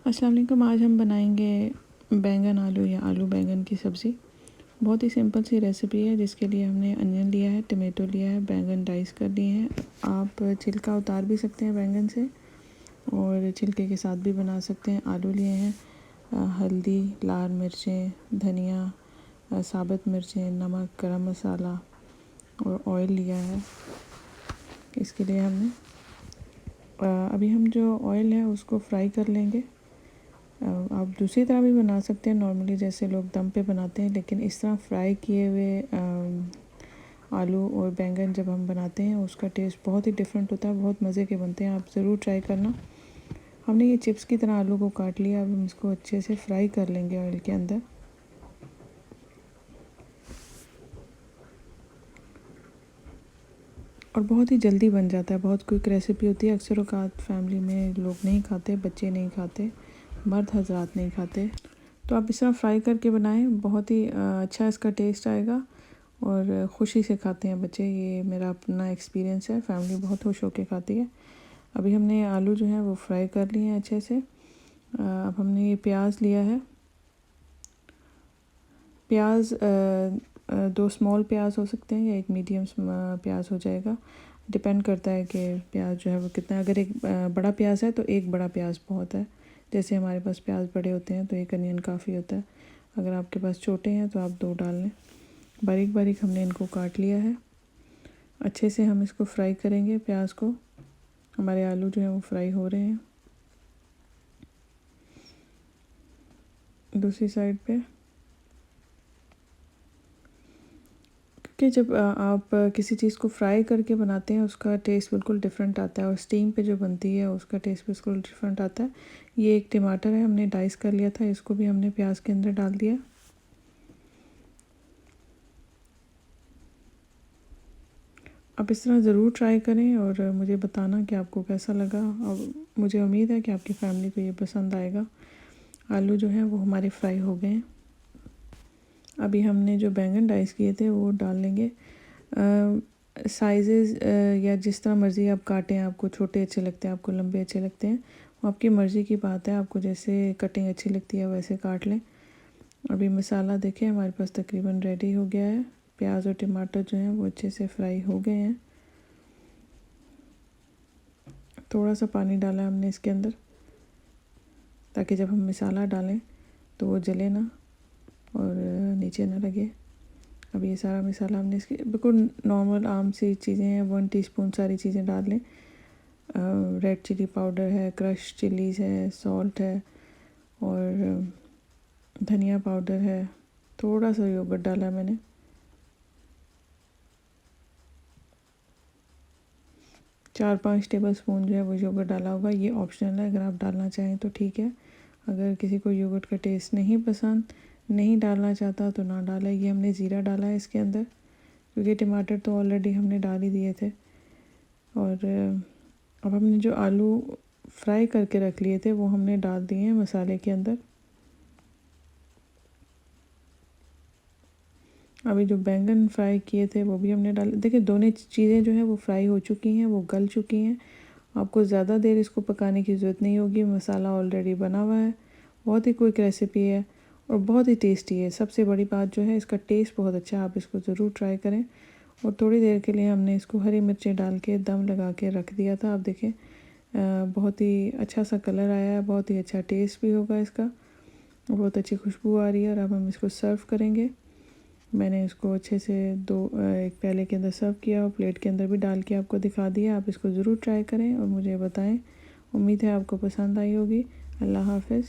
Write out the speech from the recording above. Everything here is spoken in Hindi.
अस्सलाम वालेकुम। आज हम बनाएंगे बैंगन आलू या आलू बैंगन की सब्ज़ी। बहुत ही सिंपल सी रेसिपी है जिसके लिए हमने अनियन लिया है, टमाटो लिया है, बैंगन डाइस कर लिए हैं। आप छिलका उतार भी सकते हैं बैंगन से और छिलके के साथ भी बना सकते हैं। आलू लिए हैं, हल्दी, लाल मिर्चें, धनिया, साबुत मिर्चें, नमक, गरम मसाला और ऑयल लिया है। इसके लिए हमने अभी हम जो ऑयल है उसको फ्राई कर लेंगे। आप दूसरी तरह भी बना सकते हैं, नॉर्मली जैसे लोग दम पे बनाते हैं, लेकिन इस तरह फ्राई किए हुए आलू और बैंगन जब हम बनाते हैं उसका टेस्ट बहुत ही डिफरेंट होता है, बहुत मज़े के बनते हैं। आप ज़रूर ट्राई करना। हमने ये चिप्स की तरह आलू को काट लिया। अब हम इसको अच्छे से फ्राई कर लेंगे ऑयल के अंदर। और बहुत ही जल्दी बन जाता है, बहुत क्विक रेसिपी होती है। अक्सर औक़ात फैमिली में लोग नहीं खाते, बच्चे नहीं खाते, मर्द हजरात नहीं खाते, तो आप इस तरह फ्राई करके बनाएं। बहुत ही अच्छा इसका टेस्ट आएगा और ख़ुशी से खाते हैं बच्चे। ये मेरा अपना एक्सपीरियंस है, फैमिली बहुत खुश होकर खाती है। अभी हमने आलू जो है वो फ्राई कर लिए हैं अच्छे से। अब हमने ये प्याज लिया है। प्याज 2 स्मॉल प्याज हो सकते हैं या एक मीडियम प्याज हो जाएगा। डिपेंड करता है कि प्याज जो है वो कितना है। अगर एक बड़ा प्याज है तो एक बड़ा प्याज बहुत है। जैसे हमारे पास प्याज बड़े होते हैं तो एक अनियन काफ़ी होता है। अगर आपके पास छोटे हैं तो आप 2 डाल लें। बारीक बारीक हमने इनको काट लिया है। अच्छे से हम इसको फ्राई करेंगे प्याज को। हमारे आलू जो है वो फ्राई हो रहे हैं। दूसरी साइड पे, कि जब आप किसी चीज़ को फ्राई करके बनाते हैं उसका टेस्ट बिल्कुल डिफरेंट आता है और स्टीम पे जो बनती है उसका टेस्ट बिल्कुल डिफरेंट आता है। ये एक टमाटर है, हमने डाइस कर लिया था, इसको भी हमने प्याज के अंदर डाल दिया। आप इस तरह ज़रूर ट्राई करें और मुझे बताना कि आपको कैसा लगा। और मुझे उम्मीद है कि आपकी फैमिली को ये पसंद आएगा। आलू जो है वो हमारे फ्राई हो गए हैं। अभी हमने जो बैंगन डाइस किए थे वो डाल लेंगे। साइज़ेस या जिस तरह मर्ज़ी आप काटें, आपको छोटे अच्छे लगते हैं, आपको लंबे अच्छे लगते हैं, वो आपकी मर्ज़ी की बात है। आपको जैसे कटिंग अच्छी लगती है वैसे काट लें। अभी मसाला देखें हमारे पास तकरीबन रेडी हो गया है। प्याज और टमाटर जो हैं वो अच्छे से फ्राई हो गए हैं। थोड़ा सा पानी डाला है हमने इसके अंदर ताकि जब हम मसाला डालें तो वो जले ना और नीचे ना लगे। अब ये सारा मसाला हमने इसके बिल्कुल नॉर्मल आम सी चीज़ें हैं, 1 टीस्पून सारी चीज़ें डाल लें। रेड चिली पाउडर है, क्रश चिलीज़ है, सॉल्ट है और धनिया पाउडर है। थोड़ा सा योगर्ट डाला मैंने। चार 5 टेबल स्पून जो है वो योगर्ट डाला होगा। ये ऑप्शनल है, अगर आप डालना चाहें तो ठीक है। अगर किसी को योगर्ट का टेस्ट नहीं पसंद, नहीं डालना चाहता तो ना डालें। ये हमने ज़ीरा डाला है इसके अंदर क्योंकि टमाटर तो ऑलरेडी हमने डाल ही दिए थे। और अब हमने जो आलू फ्राई करके रख लिए थे वो हमने डाल दिए हैं मसाले के अंदर। अभी जो बैंगन फ्राई किए थे वो भी हमने डाले। देखिए दोनों चीज़ें जो हैं वो फ्राई हो चुकी हैं, वो गल चुकी हैं। आपको ज़्यादा देर इसको पकाने की ज़रूरत नहीं होगी, मसाला ऑलरेडी बना हुआ है। बहुत ही क्विक रेसिपी है और बहुत ही टेस्टी है। सबसे बड़ी बात जो है इसका टेस्ट बहुत अच्छा है। आप इसको ज़रूर ट्राई करें। और थोड़ी देर के लिए हमने इसको हरी मिर्चें डाल के दम लगा के रख दिया था। आप देखें बहुत ही अच्छा सा कलर आया है, बहुत ही अच्छा टेस्ट भी होगा इसका, बहुत अच्छी खुशबू आ रही है। और अब हम इसको सर्व करेंगे। मैंने इसको अच्छे से एक प्याले के अंदर सर्व किया और प्लेट के अंदर भी डाल के आपको दिखा दिया। आप इसको ज़रूर ट्राई करें और मुझे बताएं। उम्मीद है आपको पसंद आई होगी। अल्लाह हाफ़िज़।